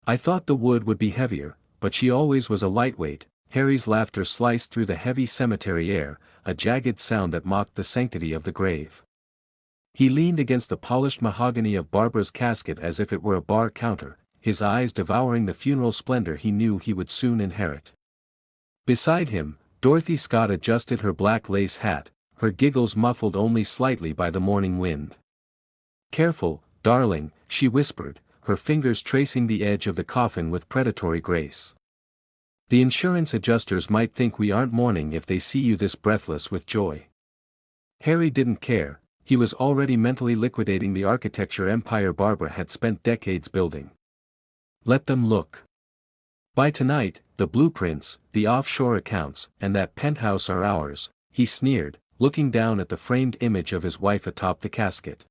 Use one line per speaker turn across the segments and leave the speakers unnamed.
I thought the wood would be heavier, but she always was a lightweight. Harry's laughter sliced through the heavy cemetery air, a jagged sound that mocked the sanctity of the grave. He leaned against the polished mahogany of Barbara's casket as if it were a bar counter, his eyes devouring the funeral splendor he knew he would soon inherit. Beside him, Dorothy Scott adjusted her black lace hat, her giggles muffled only slightly by the morning wind. "Careful, darling," she whispered, her fingers tracing the edge of the coffin with predatory grace. "The insurance adjusters might think we aren't mourning if they see you this breathless with joy." Harry didn't care, he was already mentally liquidating the architecture empire Barbara had spent decades building. Let them look. By tonight, the blueprints, the offshore accounts, and that penthouse are ours, he sneered, looking down at the framed image of his wife atop the casket.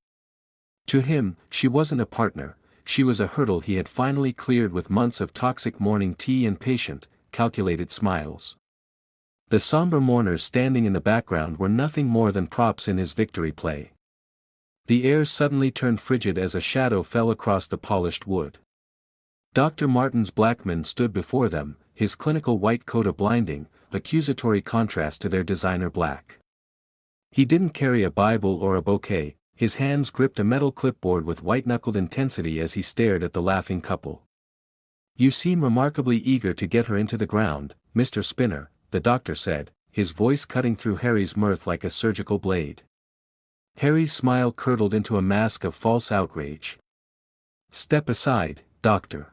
To him, she wasn't a partner, she was a hurdle he had finally cleared with months of toxic morning tea and patient, calculated smiles. The somber mourners standing in the background were nothing more than props in his victory play. The air suddenly turned frigid as a shadow fell across the polished wood. Dr. Martin's Blackmon stood before them, his clinical white coat a blinding, accusatory contrast to their designer black. He didn't carry a Bible or a bouquet, his hands gripped a metal clipboard with white-knuckled intensity as he stared at the laughing couple. "You seem remarkably eager to get her into the ground, Mr. Spinner," the doctor said, his voice cutting through Harry's mirth like a surgical blade. Harry's smile curdled into a mask of false outrage. "Step aside, doctor.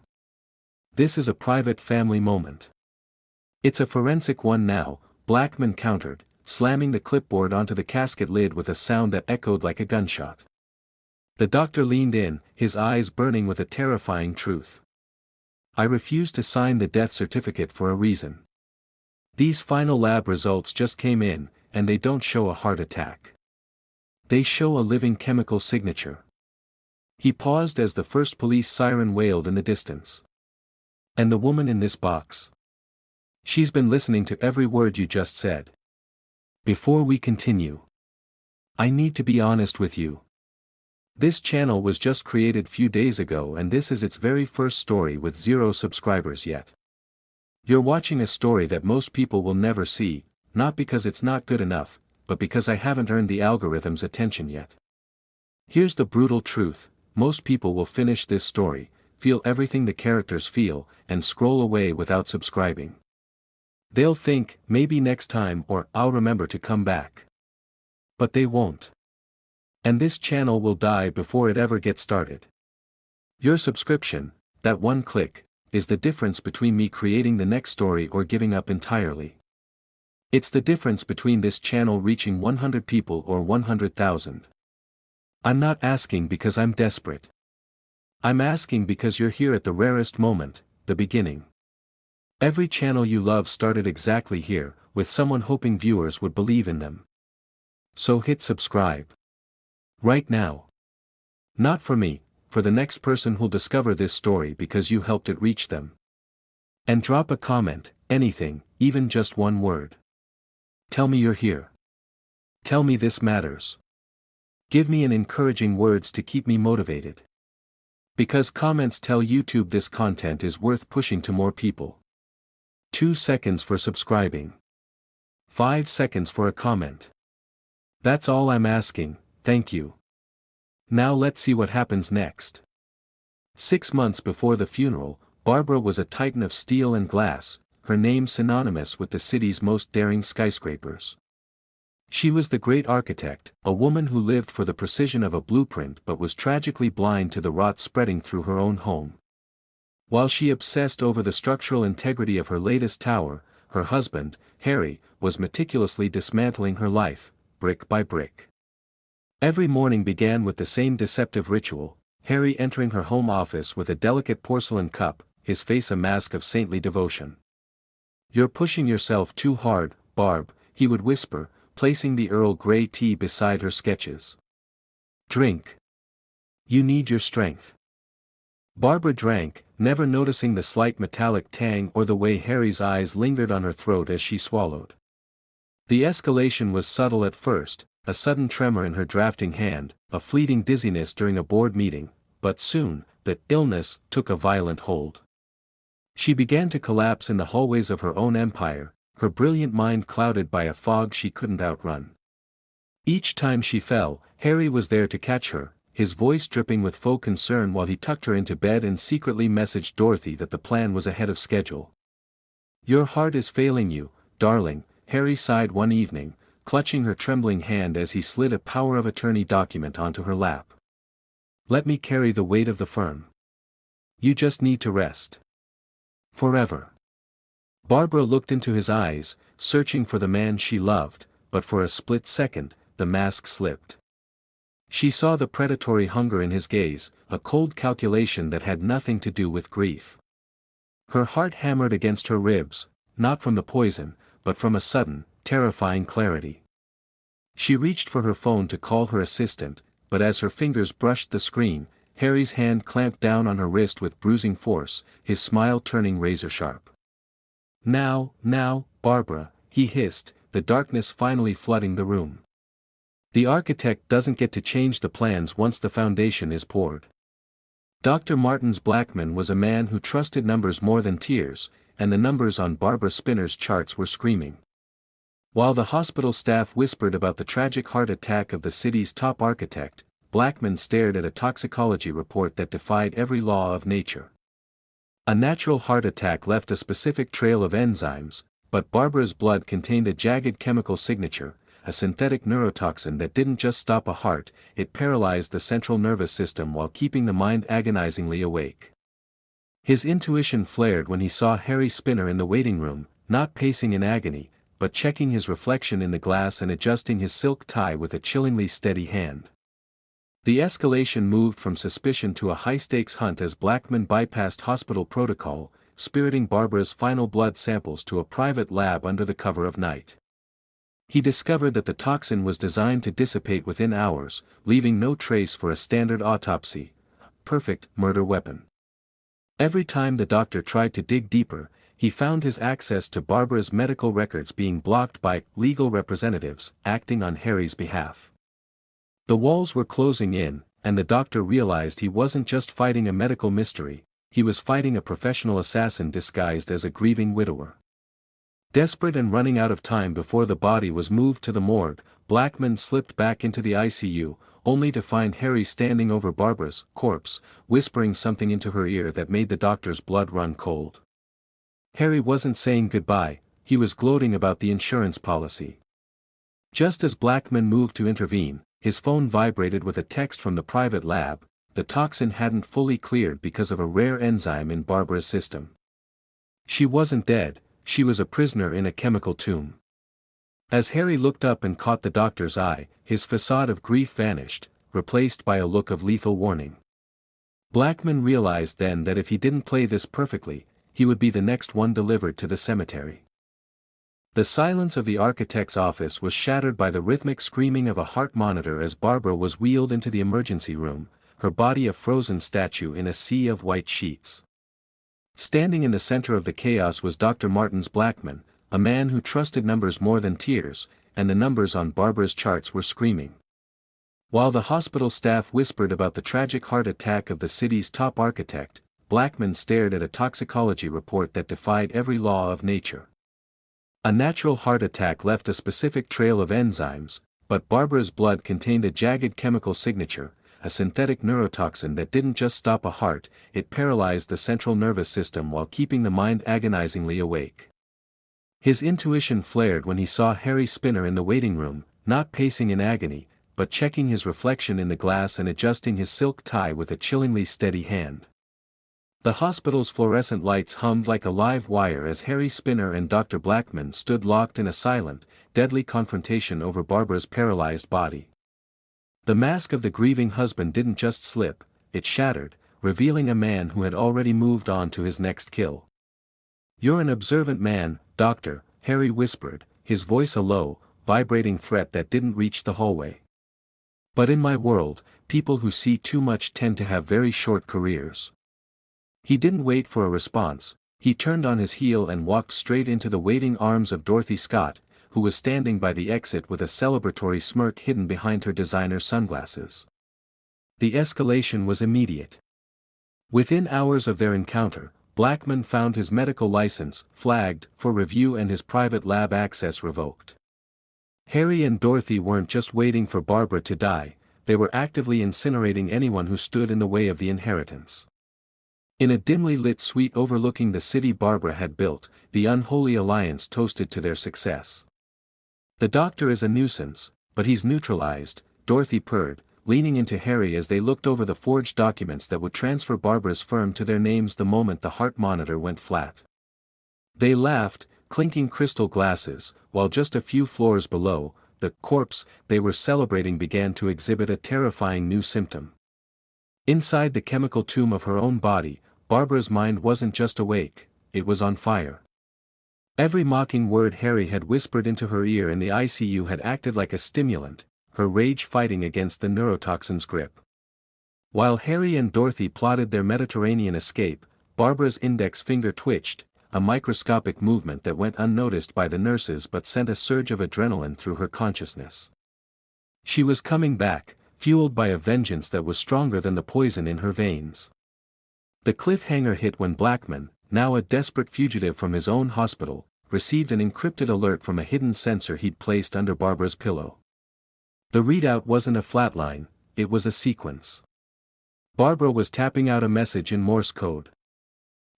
This is a private family moment." "It's a forensic one now," Blackmon countered, slamming the clipboard onto the casket lid with a sound that echoed like a gunshot. The doctor leaned in, his eyes burning with a terrifying truth. "I refuse to sign the death certificate for a reason. These final lab results just came in, and they don't show a heart attack. They show a living chemical signature." He paused as the first police siren wailed in the distance. "And the woman in this box? She's been listening to every word you just said. Before we continue, I need to be honest with you. This channel was just created few days ago and this is its very first story with 0 subscribers yet. You're watching a story that most people will never see, not because it's not good enough, but because I haven't earned the algorithm's attention yet. Here's the brutal truth, most people will finish this story, feel everything the characters feel, and scroll away without subscribing. They'll think, maybe next time or I'll remember to come back. But they won't. And this channel will die before it ever gets started. Your subscription, that one click, is the difference between me creating the next story or giving up entirely. It's the difference between this channel reaching 100 people or 100,000. I'm not asking because I'm desperate. I'm asking because you're here at the rarest moment, the beginning. Every channel you love started exactly here, with someone hoping viewers would believe in them. So hit subscribe. Right now. Not for me, for the next person who'll discover this story because you helped it reach them. And drop a comment, anything, even just one word. Tell me you're here. Tell me this matters. Give me an encouraging words to keep me motivated. Because comments tell YouTube this content is worth pushing to more people. 2 seconds for subscribing. 5 seconds for a comment. That's all I'm asking, thank you. Now let's see what happens next. 6 months before the funeral, Barbara was a titan of steel and glass, her name synonymous with the city's most daring skyscrapers. She was the great architect, a woman who lived for the precision of a blueprint but was tragically blind to the rot spreading through her own home. While she obsessed over the structural integrity of her latest tower, her husband, Harry, was meticulously dismantling her life, brick by brick. Every morning began with the same deceptive ritual, Harry entering her home office with a delicate porcelain cup, his face a mask of saintly devotion. "You're pushing yourself too hard, Barb," he would whisper, placing the Earl Grey tea beside her sketches. "Drink. You need your strength." Barbara drank, never noticing the slight metallic tang or the way Harry's eyes lingered on her throat as she swallowed. The escalation was subtle at first, a sudden tremor in her drafting hand, a fleeting dizziness during a board meeting, but soon, the illness took a violent hold. She began to collapse in the hallways of her own empire, her brilliant mind clouded by a fog she couldn't outrun. Each time she fell, Harry was there to catch her, his voice dripping with faux concern while he tucked her into bed and secretly messaged Dorothy that the plan was ahead of schedule. "Your heart is failing you, darling," Harry sighed one evening, clutching her trembling hand as he slid a power of attorney document onto her lap. "Let me carry the weight of the firm. You just need to rest. Forever." Barbara looked into his eyes, searching for the man she loved, but for a split second, the mask slipped. She saw the predatory hunger in his gaze, a cold calculation that had nothing to do with grief. Her heart hammered against her ribs, not from the poison, but from a sudden, terrifying clarity. She reached for her phone to call her assistant, but as her fingers brushed the screen, Harry's hand clamped down on her wrist with bruising force, his smile turning razor-sharp. Now, Barbara," he hissed, the darkness finally flooding the room. "The architect doesn't get to change the plans once the foundation is poured." Dr. Martin's Blackmon was a man who trusted numbers more than tears, and the numbers on Barbara Spinner's charts were screaming. While the hospital staff whispered about the tragic heart attack of the city's top architect, Blackmon stared at a toxicology report that defied every law of nature. A natural heart attack left a specific trail of enzymes, but Barbara's blood contained a jagged chemical signature, a synthetic neurotoxin that didn't just stop a heart, it paralyzed the central nervous system while keeping the mind agonizingly awake. His intuition flared when he saw Harry Spinner in the waiting room, not pacing in agony, but checking his reflection in the glass and adjusting his silk tie with a chillingly steady hand. The escalation moved from suspicion to a high-stakes hunt as Blackmon bypassed hospital protocol, spiriting Barbara's final blood samples to a private lab under the cover of night. He discovered that the toxin was designed to dissipate within hours, leaving no trace for a standard autopsy. Perfect murder weapon. Every time the doctor tried to dig deeper, he found his access to Barbara's medical records being blocked by legal representatives acting on Harry's behalf. The walls were closing in, and the doctor realized he wasn't just fighting a medical mystery, he was fighting a professional assassin disguised as a grieving widower. Desperate and running out of time before the body was moved to the morgue, Blackmon slipped back into the ICU, only to find Harry standing over Barbara's corpse, whispering something into her ear that made the doctor's blood run cold. Harry wasn't saying goodbye, he was gloating about the insurance policy. Just as Blackmon moved to intervene, his phone vibrated with a text from the private lab. The toxin hadn't fully cleared because of a rare enzyme in Barbara's system. She wasn't dead, she was a prisoner in a chemical tomb. As Harry looked up and caught the doctor's eye, his facade of grief vanished, replaced by a look of lethal warning. Blackmon realized then that if he didn't play this perfectly, he would be the next one delivered to the cemetery. The silence of the architect's office was shattered by the rhythmic screaming of a heart monitor as Barbara was wheeled into the emergency room, her body a frozen statue in a sea of white sheets. Standing in the center of the chaos was Dr. Martin's Blackmon, a man who trusted numbers more than tears, and the numbers on Barbara's charts were screaming. While the hospital staff whispered about the tragic heart attack of the city's top architect, Blackmon stared at a toxicology report that defied every law of nature. A natural heart attack left a specific trail of enzymes, but Barbara's blood contained a jagged chemical signature, a synthetic neurotoxin that didn't just stop a heart, it paralyzed the central nervous system while keeping the mind agonizingly awake. His intuition flared when he saw Harry Spinner in the waiting room, not pacing in agony, but checking his reflection in the glass and adjusting his silk tie with a chillingly steady hand. The hospital's fluorescent lights hummed like a live wire as Harry Spinner and Dr. Blackmon stood locked in a silent, deadly confrontation over Barbara's paralyzed body. The mask of the grieving husband didn't just slip, it shattered, revealing a man who had already moved on to his next kill. "You're an observant man, Doctor," Harry whispered, his voice a low, vibrating threat that didn't reach the hallway. "But in my world, people who see too much tend to have very short careers." He didn't wait for a response, he turned on his heel and walked straight into the waiting arms of Dorothy Scott, who was standing by the exit with a celebratory smirk hidden behind her designer sunglasses. The escalation was immediate. Within hours of their encounter, Blackmon found his medical license flagged for review and his private lab access revoked. Harry and Dorothy weren't just waiting for Barbara to die, they were actively incinerating anyone who stood in the way of the inheritance. In a dimly lit suite overlooking the city Barbara had built, the unholy alliance toasted to their success. "The doctor is a nuisance, but he's neutralized," Dorothy purred, leaning into Harry as they looked over the forged documents that would transfer Barbara's firm to their names the moment the heart monitor went flat. They laughed, clinking crystal glasses, while just a few floors below, the corpse they were celebrating began to exhibit a terrifying new symptom. Inside the chemical tomb of her own body, Barbara's mind wasn't just awake, it was on fire. Every mocking word Harry had whispered into her ear in the ICU had acted like a stimulant, her rage fighting against the neurotoxin's grip. While Harry and Dorothy plotted their Mediterranean escape, Barbara's index finger twitched, a microscopic movement that went unnoticed by the nurses but sent a surge of adrenaline through her consciousness. She was coming back, fueled by a vengeance that was stronger than the poison in her veins. The cliffhanger hit when Blackmon, now a desperate fugitive from his own hospital, received an encrypted alert from a hidden sensor he'd placed under Barbara's pillow. The readout wasn't a flatline, it was a sequence. Barbara was tapping out a message in Morse code.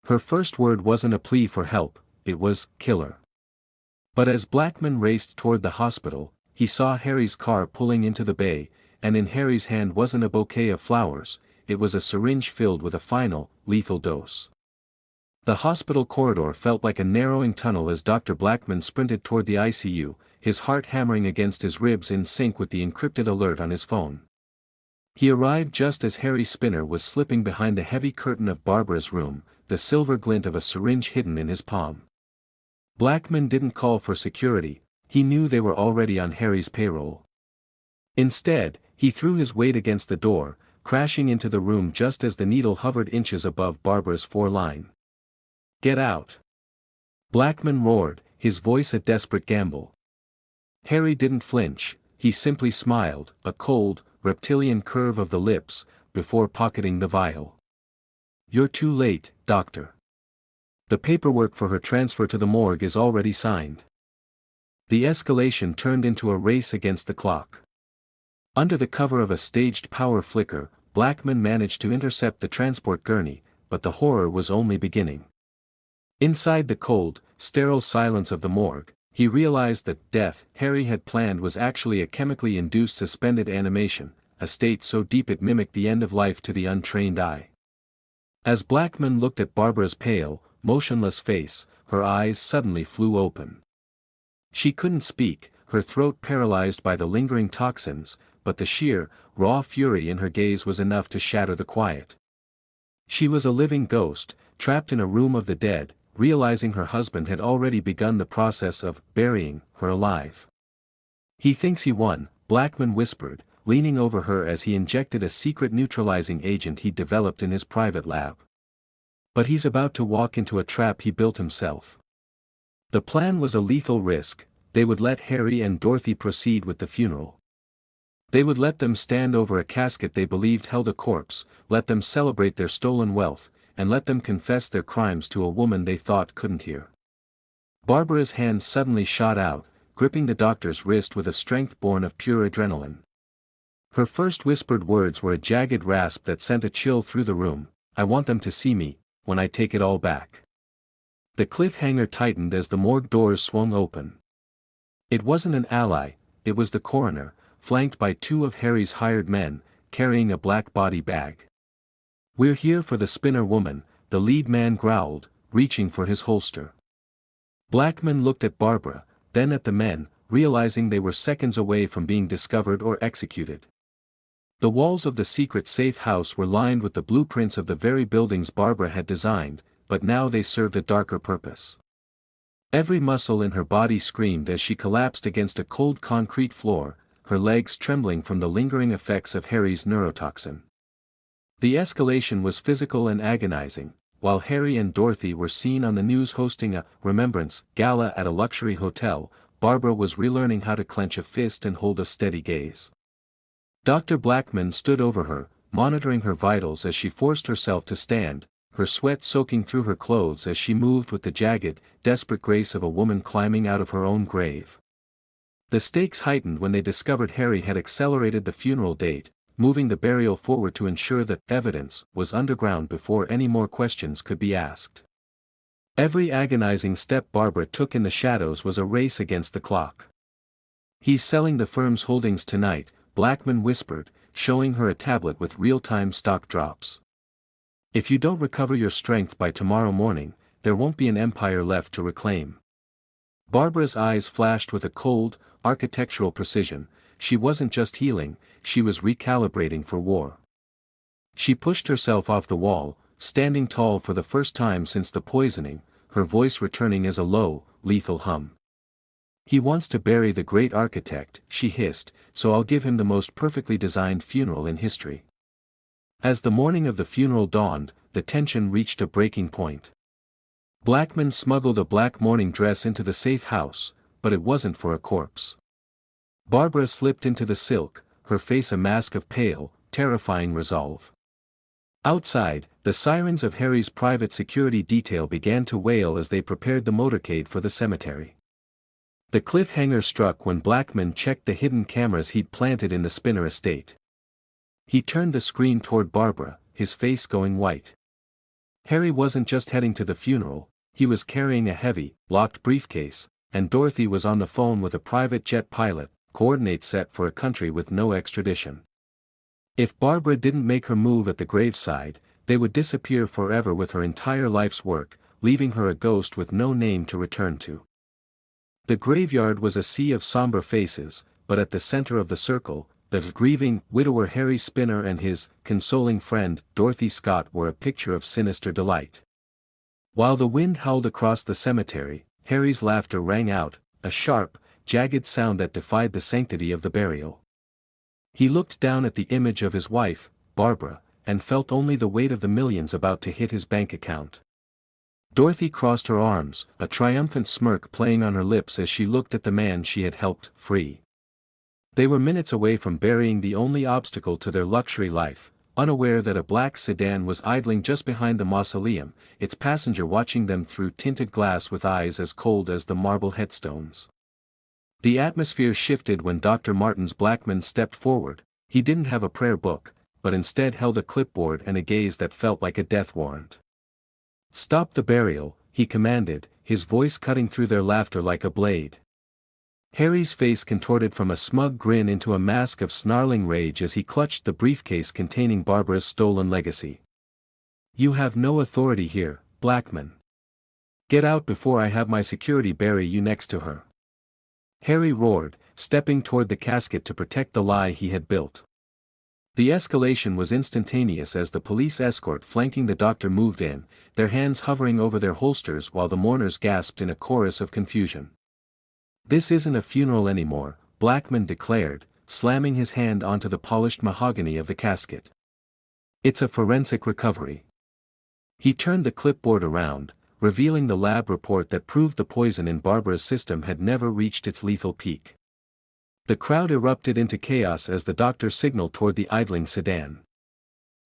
Her first word wasn't a plea for help, it was, "killer." But as Blackmon raced toward the hospital, he saw Harry's car pulling into the bay, and in Harry's hand wasn't a bouquet of flowers, it was a syringe filled with a final, lethal dose. The hospital corridor felt like a narrowing tunnel as Dr. Blackmon sprinted toward the ICU, his heart hammering against his ribs in sync with the encrypted alert on his phone. He arrived just as Harry's spinner was slipping behind the heavy curtain of Barbara's room, the silver glint of a syringe hidden in his palm. Blackmon didn't call for security, he knew they were already on Harry's payroll. Instead, he threw his weight against the door, crashing into the room just as the needle hovered inches above Barbara's foreline. "Get out!" Blackmon roared, his voice a desperate gamble. Harry didn't flinch, he simply smiled, a cold, reptilian curve of the lips, before pocketing the vial. "You're too late, doctor. The paperwork for her transfer to the morgue is already signed." The escalation turned into a race against the clock. Under the cover of a staged power flicker, Blackmon managed to intercept the transport gurney, but the horror was only beginning. Inside the cold, sterile silence of the morgue, he realized that death Harry had planned was actually a chemically induced suspended animation, a state so deep it mimicked the end of life to the untrained eye. As Blackmon looked at Barbara's pale, motionless face, her eyes suddenly flew open. She couldn't speak, her throat paralyzed by the lingering toxins, but the sheer, raw fury in her gaze was enough to shatter the quiet. She was a living ghost, trapped in a room of the dead, realizing her husband had already begun the process of burying her alive. "He thinks he won," Blackmon whispered, leaning over her as he injected a secret neutralizing agent he'd developed in his private lab. "But he's about to walk into a trap he built himself." The plan was a lethal risk, they would let Harry and Dorothy proceed with the funeral. They would let them stand over a casket they believed held a corpse, let them celebrate their stolen wealth, and let them confess their crimes to a woman they thought couldn't hear. Barbara's hand suddenly shot out, gripping the doctor's wrist with a strength born of pure adrenaline. Her first whispered words were a jagged rasp that sent a chill through the room, "I want them to see me, when I take it all back." The cliffhanger tightened as the morgue doors swung open. It wasn't an ally, it was the coroner, flanked by two of Harry's hired men, carrying a black body bag. "We're here for the spinner woman," the lead man growled, reaching for his holster. Blackmon looked at Barbara, then at the men, realizing they were seconds away from being discovered or executed. The walls of the secret safe house were lined with the blueprints of the very buildings Barbara had designed, but now they served a darker purpose. Every muscle in her body screamed as she collapsed against a cold concrete floor, her legs trembling from the lingering effects of Harry's neurotoxin. The escalation was physical and agonizing. While Harry and Dorothy were seen on the news hosting a remembrance gala at a luxury hotel, Barbara was relearning how to clench a fist and hold a steady gaze. Dr. Blackmon stood over her, monitoring her vitals as she forced herself to stand, her sweat soaking through her clothes as she moved with the jagged, desperate grace of a woman climbing out of her own grave. The stakes heightened when they discovered Harry had accelerated the funeral date, moving the burial forward to ensure that evidence was underground before any more questions could be asked. Every agonizing step Barbara took in the shadows was a race against the clock. "He's selling the firm's holdings tonight," Blackmon whispered, showing her a tablet with real-time stock drops. "If you don't recover your strength by tomorrow morning, there won't be an empire left to reclaim." Barbara's eyes flashed with a cold, architectural precision. She wasn't just healing, she was recalibrating for war. She pushed herself off the wall, standing tall for the first time since the poisoning, her voice returning as a low, lethal hum. "He wants to bury the great architect," she hissed, "so I'll give him the most perfectly designed funeral in history." As the morning of the funeral dawned, the tension reached a breaking point. Blackmon smuggled a black mourning dress into the safe house, but it wasn't for a corpse. Barbara slipped into the silk, her face a mask of pale, terrifying resolve. Outside, the sirens of Harry's private security detail began to wail as they prepared the motorcade for the cemetery. The cliffhanger struck when Blackmon checked the hidden cameras he'd planted in the Spinner estate. He turned the screen toward Barbara, his face going white. Harry wasn't just heading to the funeral, he was carrying a heavy, locked briefcase, and Dorothy was on the phone with a private jet pilot, coordinates set for a country with no extradition. If Barbara didn't make her move at the graveside, they would disappear forever with her entire life's work, leaving her a ghost with no name to return to. The graveyard was a sea of somber faces, but at the center of the circle, the grieving widower Harry Spinner and his consoling friend Dorothy Scott were a picture of sinister delight. While the wind howled across the cemetery, Harry's laughter rang out, a sharp, jagged sound that defied the sanctity of the burial. He looked down at the image of his wife, Barbara, and felt only the weight of the millions about to hit his bank account. Dorothy crossed her arms, a triumphant smirk playing on her lips as she looked at the man she had helped free. They were minutes away from burying the only obstacle to their luxury life, unaware that a black sedan was idling just behind the mausoleum, its passenger watching them through tinted glass with eyes as cold as the marble headstones. The atmosphere shifted when Dr. Martin's Blackmon stepped forward. He didn't have a prayer book, but instead held a clipboard and a gaze that felt like a death warrant. "Stop the burial," he commanded, his voice cutting through their laughter like a blade. Harry's face contorted from a smug grin into a mask of snarling rage as he clutched the briefcase containing Barbara's stolen legacy. "You have no authority here, Blackmon. Get out before I have my security bury you next to her." Harry roared, stepping toward the casket to protect the lie he had built. The escalation was instantaneous as the police escort flanking the doctor moved in, their hands hovering over their holsters while the mourners gasped in a chorus of confusion. "This isn't a funeral anymore," Blackmon declared, slamming his hand onto the polished mahogany of the casket. "It's a forensic recovery." He turned the clipboard around, revealing the lab report that proved the poison in Barbara's system had never reached its lethal peak. The crowd erupted into chaos as the doctor signaled toward the idling sedan.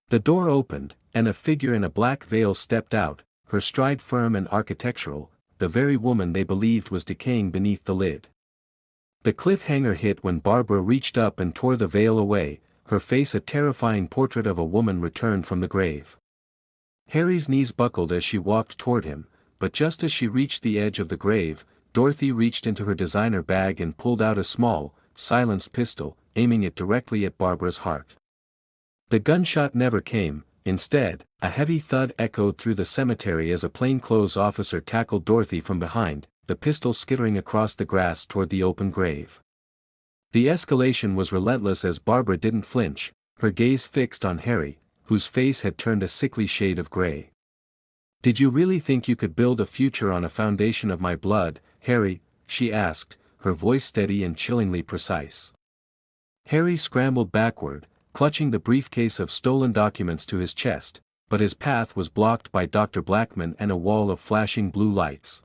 The door opened, and a figure in a black veil stepped out, her stride firm and architectural, the very woman they believed was decaying beneath the lid. The cliffhanger hit when Barbara reached up and tore the veil away, her face a terrifying portrait of a woman returned from the grave. Harry's knees buckled as she walked toward him, but just as she reached the edge of the grave, Dorothy reached into her designer bag and pulled out a small, silenced pistol, aiming it directly at Barbara's heart. The gunshot never came. Instead, a heavy thud echoed through the cemetery as a plainclothes officer tackled Dorothy from behind, the pistol skittering across the grass toward the open grave. The escalation was relentless as Barbara didn't flinch, her gaze fixed on Harry, whose face had turned a sickly shade of gray. "Did you really think you could build a future on a foundation of my blood, Harry?" she asked, her voice steady and chillingly precise. Harry scrambled backward, clutching the briefcase of stolen documents to his chest, but his path was blocked by Dr. Blackmon and a wall of flashing blue lights.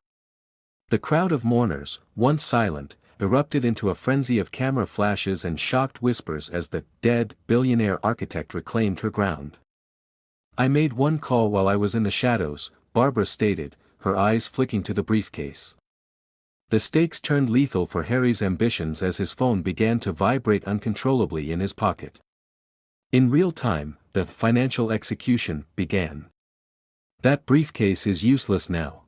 The crowd of mourners, once silent, erupted into a frenzy of camera flashes and shocked whispers as the dead billionaire architect reclaimed her ground. I made one call while I was in the shadows, Barbara stated, her eyes flicking to the briefcase. The stakes turned lethal for Harry's ambitions as his phone began to vibrate uncontrollably in his pocket. In real time, the financial execution began. That briefcase is useless now.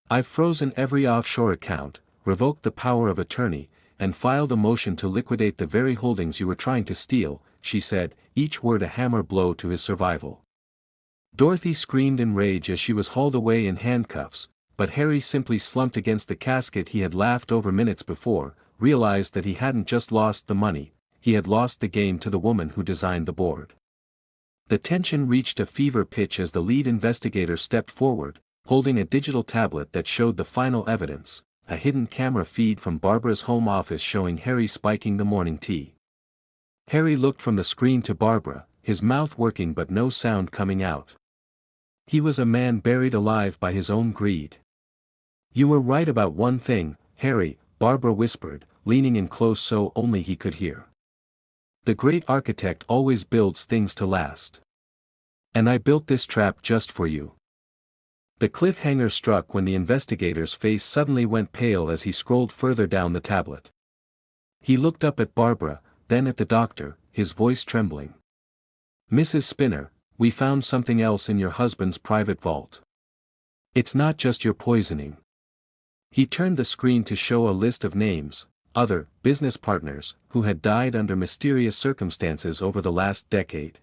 I've frozen every offshore account, revoked the power of attorney, and filed a motion to liquidate the very holdings you were trying to steal, she said, each word a hammer blow to his survival. Dorothy screamed in rage as she was hauled away in handcuffs, but Harry simply slumped against the casket he had laughed over minutes before, realized that he hadn't just lost the money, he had lost the game to the woman who designed the board. The tension reached a fever pitch as the lead investigator stepped forward, holding a digital tablet that showed the final evidence, a hidden camera feed from Barbara's home office showing Harry spiking the morning tea. Harry looked from the screen to Barbara, his mouth working but no sound coming out. He was a man buried alive by his own greed. You were right about one thing, Harry, Barbara whispered, leaning in close so only he could hear. The great architect always builds things to last. And I built this trap just for you. The cliffhanger struck when the investigator's face suddenly went pale as he scrolled further down the tablet. He looked up at Barbara, then at the doctor, his voice trembling. Mrs. Spinner, we found something else in your husband's private vault. It's not just your poisoning. He turned the screen to show a list of names, other business partners, who had died under mysterious circumstances over the last decade.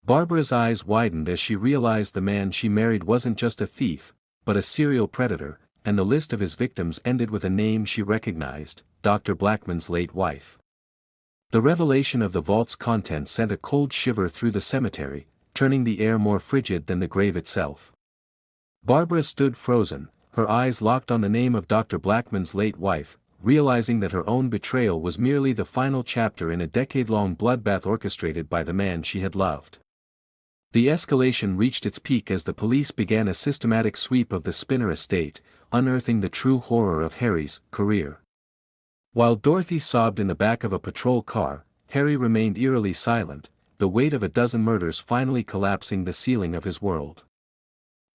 Barbara's eyes widened as she realized the man she married wasn't just a thief, but a serial predator, and the list of his victims ended with a name she recognized, Dr. Blackmon's late wife. The revelation of the vault's contents sent a cold shiver through the cemetery, turning the air more frigid than the grave itself. Barbara stood frozen, her eyes locked on the name of Dr. Blackmon's late wife, realizing that her own betrayal was merely the final chapter in a decade-long bloodbath orchestrated by the man she had loved. The escalation reached its peak as the police began a systematic sweep of the Spinner estate, unearthing the true horror of Harry's career. While Dorothy sobbed in the back of a patrol car, Harry remained eerily silent, the weight of a dozen murders finally collapsing the ceiling of his world.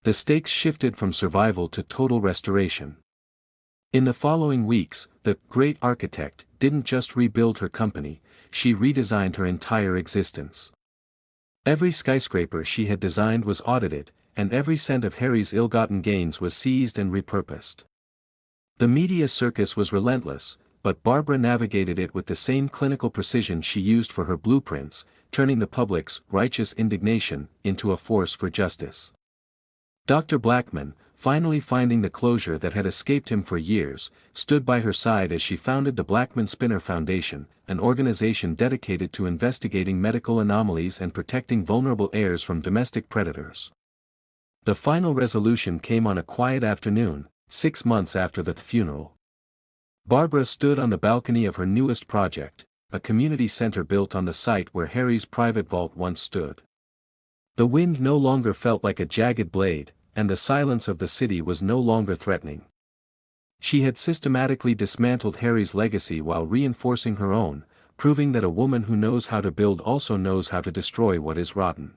The stakes shifted from survival to total restoration. In the following weeks, the great architect didn't just rebuild her company, she redesigned her entire existence. Every skyscraper she had designed was audited, and every cent of Harry's ill-gotten gains was seized and repurposed. The media circus was relentless, but Barbara navigated it with the same clinical precision she used for her blueprints, turning the public's righteous indignation into a force for justice. Dr. Blackmon, finally finding the closure that had escaped him for years, stood by her side as she founded the Blackmon Spinner Foundation, an organization dedicated to investigating medical anomalies and protecting vulnerable heirs from domestic predators. The final resolution came on a quiet afternoon, 6 months after the funeral. Barbara stood on the balcony of her newest project, a community center built on the site where Harry's private vault once stood. The wind no longer felt like a jagged blade, and the silence of the city was no longer threatening. She had systematically dismantled Harry's legacy while reinforcing her own, proving that a woman who knows how to build also knows how to destroy what is rotten.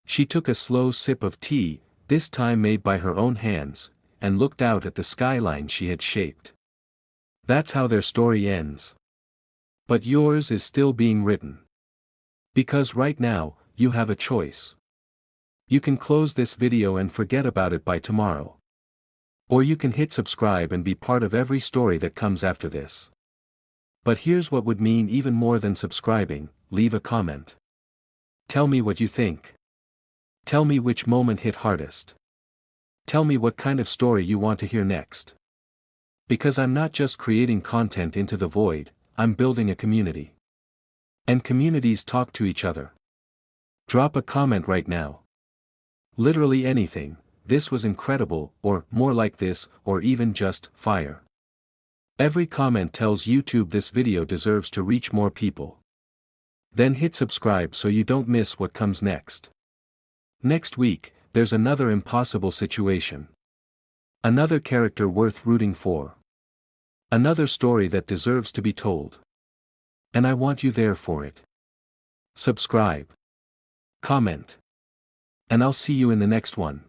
She took a slow sip of tea, this time made by her own hands, and looked out at the skyline she had shaped. That's how their story ends. But yours is still being written. Because right now, you have a choice. You can close this video and forget about it by tomorrow. Or you can hit subscribe and be part of every story that comes after this. But here's what would mean even more than subscribing: leave a comment. Tell me what you think. Tell me which moment hit hardest. Tell me what kind of story you want to hear next. Because I'm not just creating content into the void, I'm building a community. And communities talk to each other. Drop a comment right now. Literally anything, this was incredible, or more like this, or even just fire. Every comment tells YouTube this video deserves to reach more people. Then hit subscribe so you don't miss what comes next. Next week, there's another impossible situation. Another character worth rooting for. Another story that deserves to be told. And I want you there for it. Subscribe. Comment. And I'll see you in the next one.